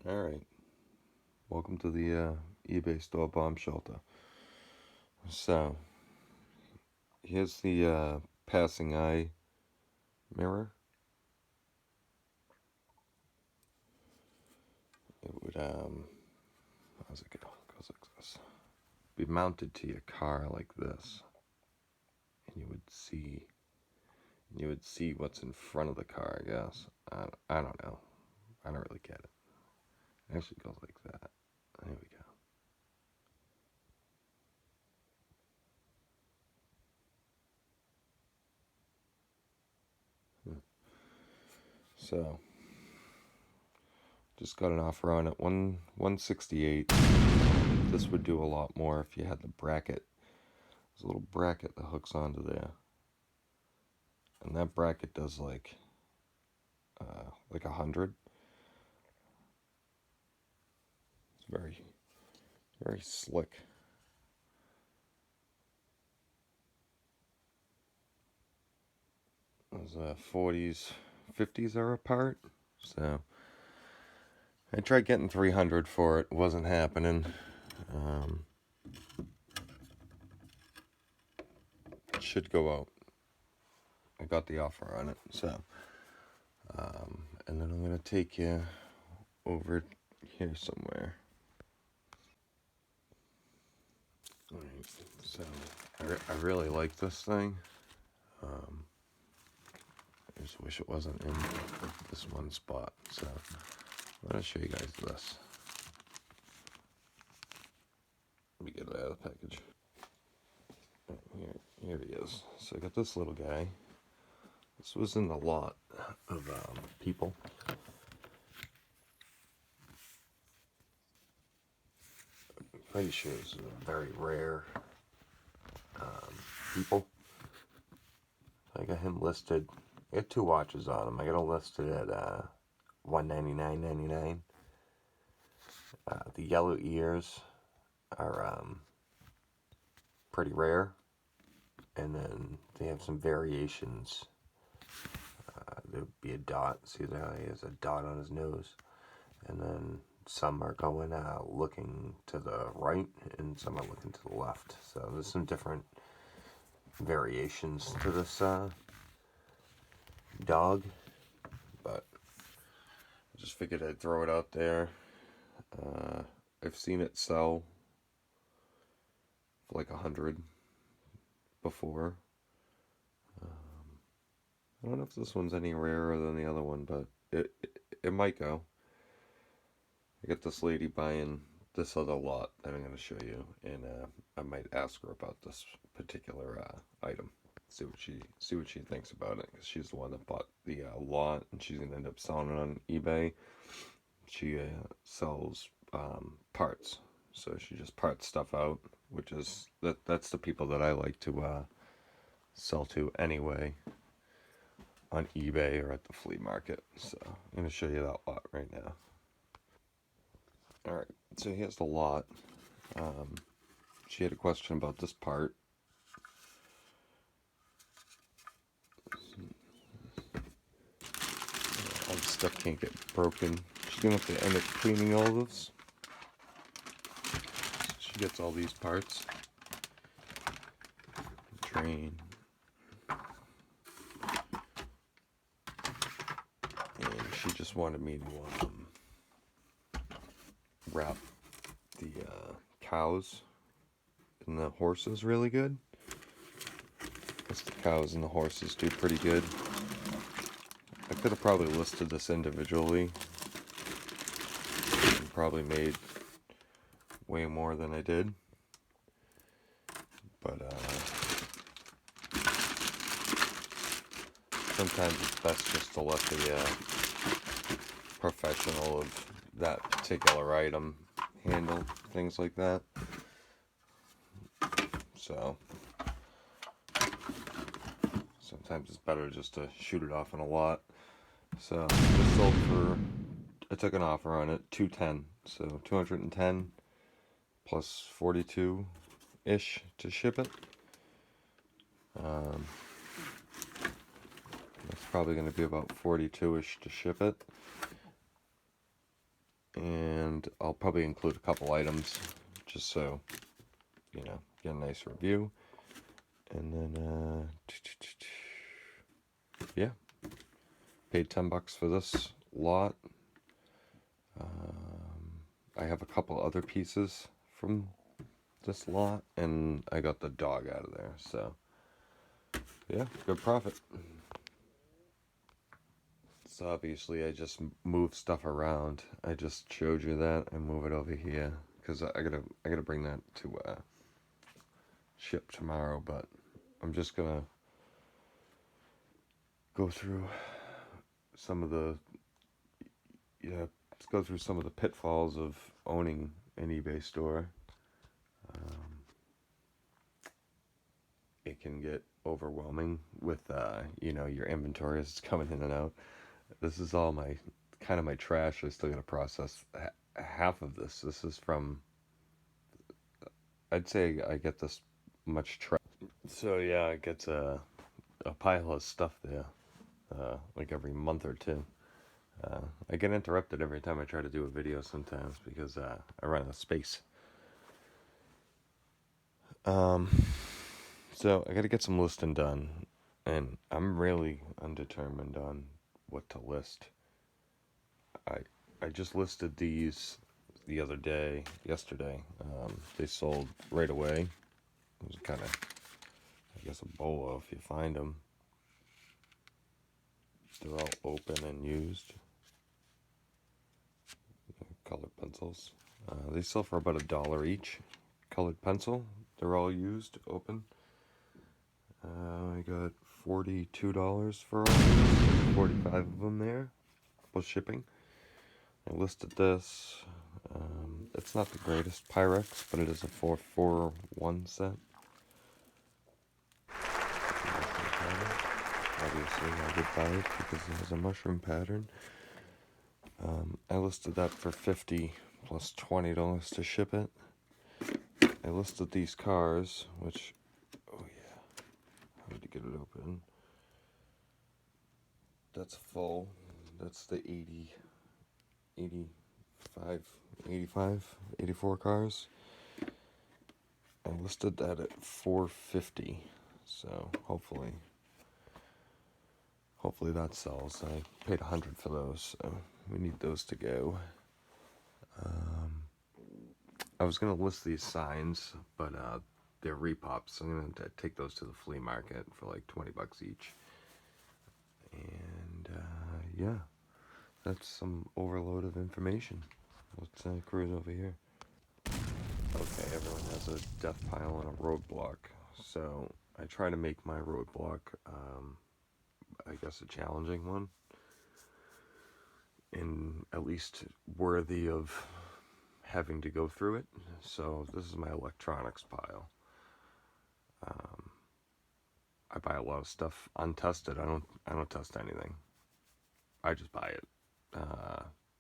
Alright, welcome to the eBay store bomb shelter. So, here's the passing eye mirror. It would, how's it go? It goes like this. Be mounted to your car like this. And you would see what's in front of the car, I guess. I don't know. I don't really get it. It actually goes like that. There we go. So, just got an offer on it, 168. This would do a lot more if you had the bracket. There's a little bracket that hooks onto there, and that bracket does like 100. It's very, very slick. Those 40s, 50s are apart, so I tried getting 300 for it. Wasn't happening. It should go out. I got the offer on it, so and then I'm gonna take you over here somewhere. Alright, so I really like this thing. I just wish it wasn't in this one spot. So I'm gonna show you guys this. Let me get it out of the package. Here he is. So I got this little guy. This was in a lot of people. I'm pretty sure it's a very rare people. I got him listed. I got 2 watches on him. I got him listed at $199.99. The yellow ears are pretty rare, and then they have some variations. There would be a dot. See how he has a dot on his nose, and then some are going looking to the right, and some are looking to the left. So there's some different variations to this dog, but I just figured I'd throw it out there. I've seen it sell for like 100 before. I don't know if this one's any rarer than the other one, but it might go. I got this lady buying this other lot that I'm going to show you, and I might ask her about this particular item. See what she thinks about it, because she's the one that bought the lot, and she's going to end up selling it on eBay. She sells parts, so she just parts stuff out, which is that's the people that I like to sell to anyway, on eBay or at the flea market. So I'm going to show you that lot right now. Alright, so here's the lot. She had a question about this part. All the stuff can't get broken. She's going to have to end up cleaning all of this. She gets all these parts. Train. And she just wanted me to wrap the cows and the horses really good. Because the cows and the horses do pretty good. I could have probably listed this individually and probably made way more than I did. But sometimes it's best just to let the professional of that particular item handle things like that. So sometimes it's better just to shoot it off in a lot. So this sold for, I took an offer on it, $210. So $210 plus 42-ish to ship it. It's probably going to be about 42-ish to ship it. And and I'll probably include a couple items just so, you know, get a nice review. And then, yeah, paid $10 for this lot. I have a couple other pieces from this lot, and I got the dog out of there, so yeah, good profit. So obviously I just move stuff around. I just showed you that. I move it over here because I gotta bring that to ship tomorrow, but I'm just gonna go through some of the let's go through some of the pitfalls of owning an eBay store. It can get overwhelming with you know, your inventory as it's coming in and out. This is all my kind of my trash. I still gotta process half of this. This is from, I'd say I get this much trash. So yeah, I get a pile of stuff there, like every month or two. I get interrupted every time I try to do a video sometimes because I run out of space. So I gotta get some listing done, and I'm really undetermined on what to list. I just listed these the other day, yesterday. They sold right away. It was kind of, I guess, a bolo if you find them. They're all open and used. Colored pencils. They sell for about $1 each. Colored pencil. They're all used, open. I got $42 for all these. 45 of them there, plus shipping. I listed this. It's not the greatest Pyrex, but it is a 441 set. Obviously, I did buy it because it has a mushroom pattern. I listed that for $50 plus $20 to ship it. I listed these cars, which, oh yeah, I need to get it open. That's full. That's the 84 cars. I listed that at $450, so hopefully that sells. I paid $100 for those, so we need those to go. I was gonna list these signs, but they're repops, so I'm gonna take those to the flea market for like $20 each. And yeah, that's some overload of information. Let's cruise over here. Okay, everyone has a death pile and a roadblock, so I try to make my roadblock, I guess, a challenging one, and at least worthy of having to go through it. So this is my electronics pile. I buy a lot of stuff untested. I don't test anything. I just buy it.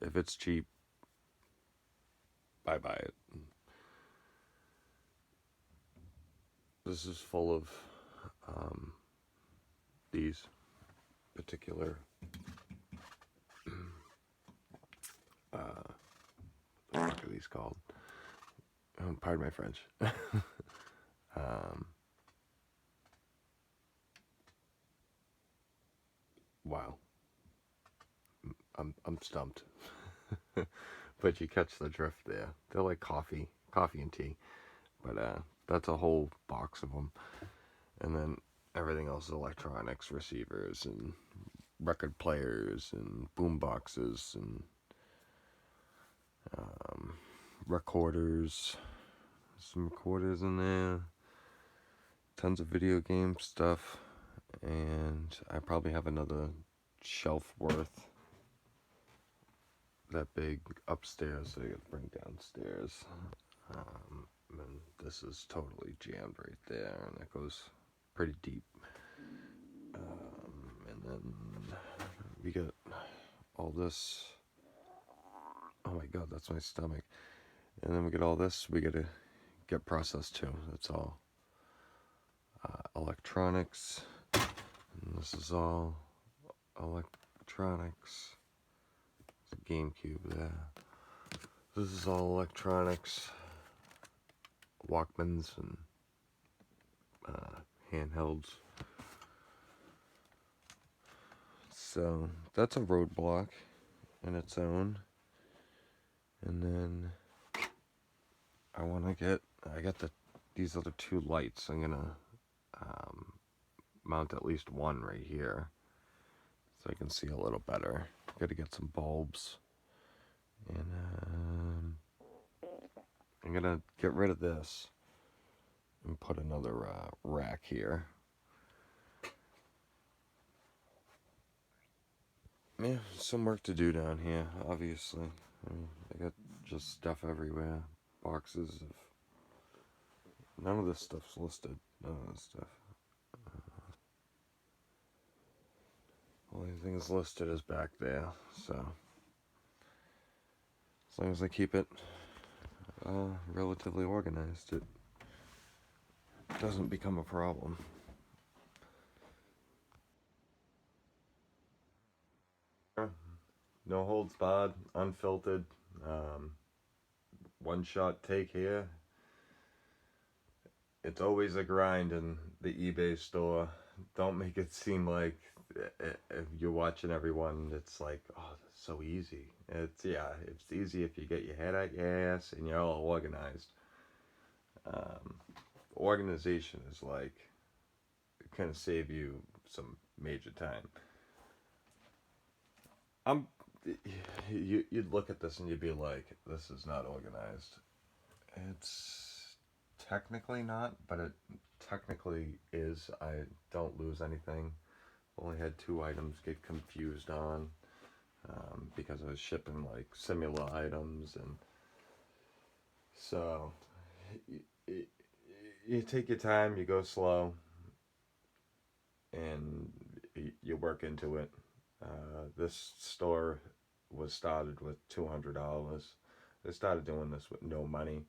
If it's cheap, I buy it. This is full of these particular what the fuck are these called? Pardon my French. Wow. I'm stumped. But you catch the drift there. They're like coffee and tea. But that's a whole box of them. And then everything else is electronics, receivers, and record players, and boom boxes, and recorders. Some recorders in there. Tons of video game stuff. And I probably have another shelf worth that big upstairs, so I gotta bring downstairs. And this is totally jammed right there, and that goes pretty deep. And then we got all this. Oh my god, that's my stomach. And then we get all this we gotta get processed too. That's all electronics. And this is all electronics. There's a GameCube there. This is all electronics, Walkmans and handhelds. So that's a roadblock in its own. And then I got these other two lights. I'm gonna mount at least one right here so I can see a little better. Got to get some bulbs. And I'm gonna get rid of this and put another rack here. Yeah, some work to do down here, obviously. I got just stuff everywhere. Boxes of... None of this stuff's listed. None of this stuff. Only thing is listed is back there, so... As long as I keep it relatively organized, it doesn't become a problem. No holds barred, unfiltered, one shot take here. It's always a grind in the eBay store. Don't make it seem like if you're watching everyone, it's like, oh, that's so easy. It's easy if you get your head out your ass and you're all organized. Organization is like, it can save you some major time. You'd look at this and you'd be like, this is not organized. It's technically not, but it technically is. I don't lose anything. Only had 2 items get confused on because I was shipping like similar items, and so you take your time, you go slow, and you work into it. This store was started with $200. They started doing this with no money,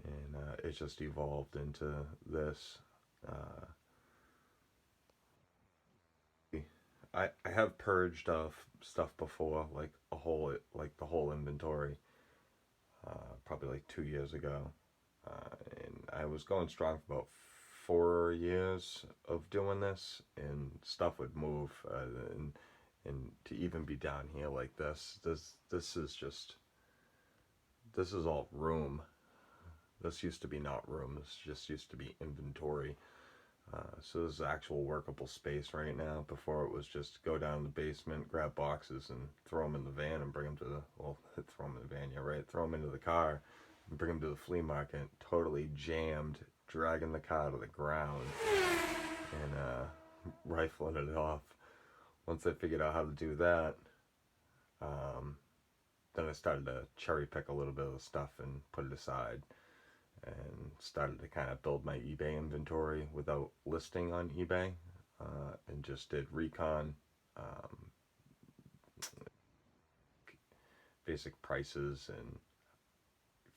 and it just evolved into this. I have purged of stuff before, like the whole inventory, probably like 2 years ago, and I was going strong for about 4 years of doing this, and stuff would move, and to even be down here like this is all room. This used to be not room. This just used to be inventory. So this is actual workable space right now. Before it was just go down the basement, grab boxes, and throw them in the van and bring them to throw them in the van, yeah, right? Throw them into the car and bring them to the flea market. Totally jammed, dragging the car to the ground and rifling it off. Once I figured out how to do that, then I started to cherry pick a little bit of the stuff and put it aside, and started to kind of build my eBay inventory without listing on eBay, and just did recon, basic prices, and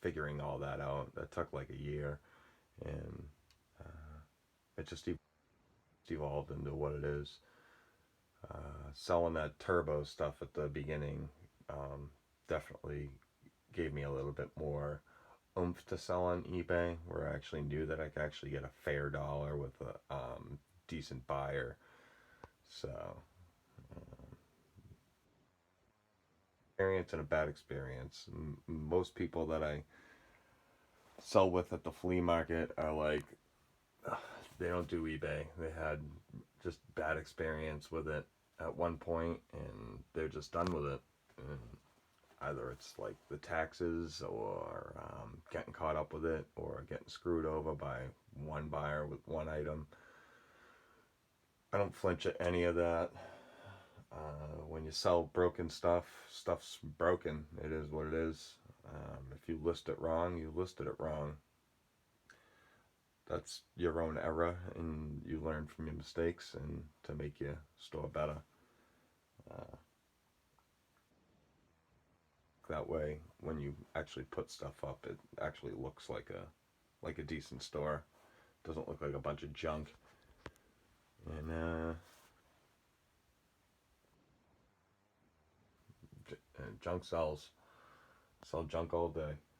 figuring all that out. That took like a year, and it just evolved into what it is. Selling that turbo stuff at the beginning definitely gave me a little bit more oomph to sell on eBay, where I actually knew that I could actually get a fair dollar with a decent buyer. So, experience and a bad experience. Most people that I sell with at the flea market are like, they don't do eBay. They had just bad experience with it at one point, and they're just done with it. And either it's like the taxes, or getting caught up with it, or getting screwed over by one buyer with one item. I don't flinch at any of that. When you sell broken stuff, stuff's broken. It is what it is. If you list it wrong, you listed it wrong. That's your own error, and you learn from your mistakes and to make your store better. That way, when you actually put stuff up, it actually looks like a decent store. It doesn't look like a bunch of junk. And junk sells. Sell junk all day.